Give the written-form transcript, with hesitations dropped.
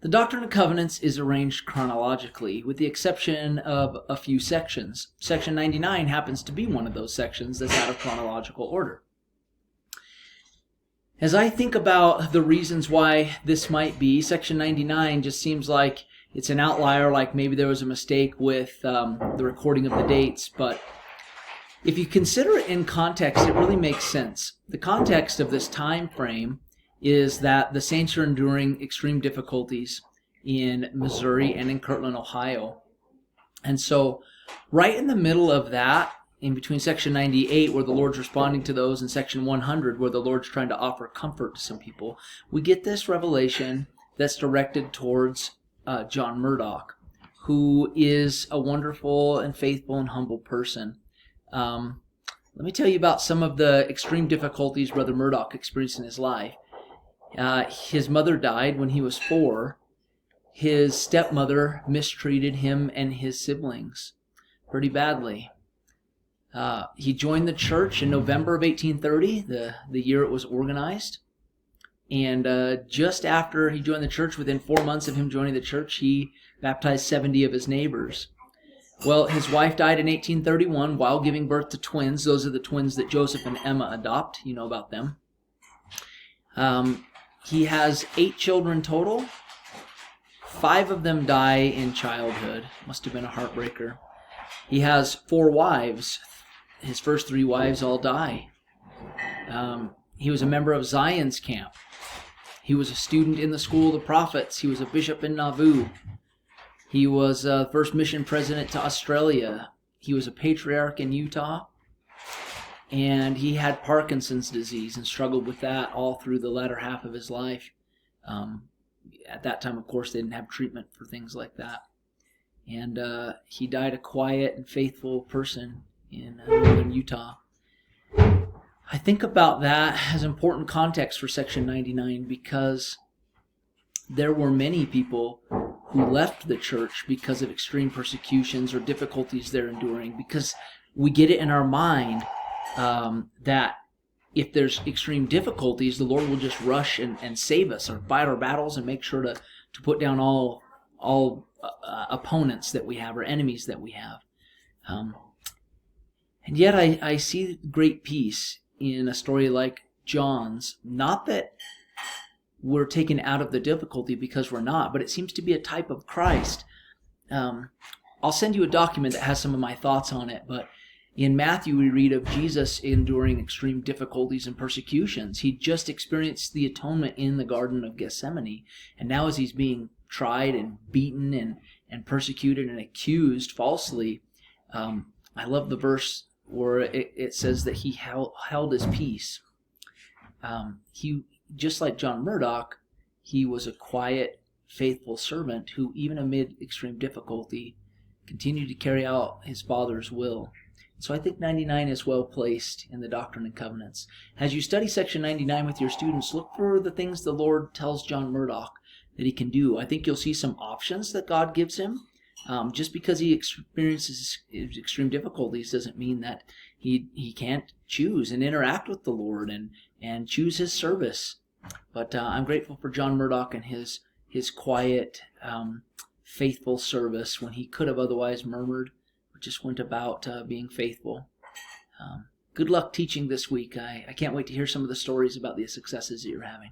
The Doctrine and Covenants is arranged chronologically, with the exception of a few sections. Section 99 happens to be one of those sections that's out of chronological order. As I think about the reasons why this might be, Section 99 just seems like it's an outlier, like maybe there was a mistake with the recording of the dates, but if you consider it in context, it really makes sense. The context of this time frame is that the saints are enduring extreme difficulties in Missouri and in Kirtland, Ohio. And so right in the middle of that, in between Section 98, where the Lord's responding to those, and Section 100, where the Lord's trying to offer comfort to some people, we get this revelation that's directed towards John Murdock, who is a wonderful and faithful and humble person. Let me tell you about some of the extreme difficulties Brother Murdock experienced in his life. His mother died when he was 4. His stepmother mistreated him and his siblings pretty badly. He joined the church in November of 1830, the year it was organized. And just after he joined the church, within 4 months of him joining the church, he baptized 70 of his neighbors. Well, his wife died in 1831 while giving birth to twins. Those are the twins that Joseph and Emma adopt. You know about them. He has 8 children total. 5 of them die in childhood. Must have been a heartbreaker. He has 4 wives. His first 3 wives all die. He was a member of Zion's camp. He was a student in the School of the Prophets. He was a bishop in Nauvoo. He was first mission president to Australia. He was a patriarch in Utah. And he had Parkinson's disease and struggled with that all through the latter half of his life. At that time, of course, they didn't have treatment for things like that. And he died a quiet and faithful person in northern Utah. I think about that as important context for Section 99 because there were many people who left the church because of extreme persecutions or difficulties they're enduring, because we get it in our mind that if there's extreme difficulties, the Lord will just rush and save us or fight our battles and make sure to put down all opponents that we have or enemies that we have. And yet I see great peace in a story like John's. Not that we're taken out of the difficulty, because we're not, but it seems to be a type of Christ. I'll send you a document that has some of my thoughts on it, but in Matthew, we read of Jesus enduring extreme difficulties and persecutions. He just experienced the atonement in the Garden of Gethsemane. And now as he's being tried and beaten and persecuted and accused falsely, I love the verse where it says that he held his peace. He, just like John Murdock, he was a quiet, faithful servant who, even amid extreme difficulty, continued to carry out his Father's will. So I think 99 is well placed in the Doctrine and Covenants. As you study Section 99 with your students, look for the things the Lord tells John Murdock that he can do. I think you'll see some options that God gives him. Just because he experiences extreme difficulties doesn't mean that he can't choose and interact with the Lord and choose his service. But I'm grateful for John Murdock and his quiet, faithful service when he could have otherwise murmured, but just went about being faithful. Good luck teaching this week. I can't wait to hear some of the stories about the successes that you're having.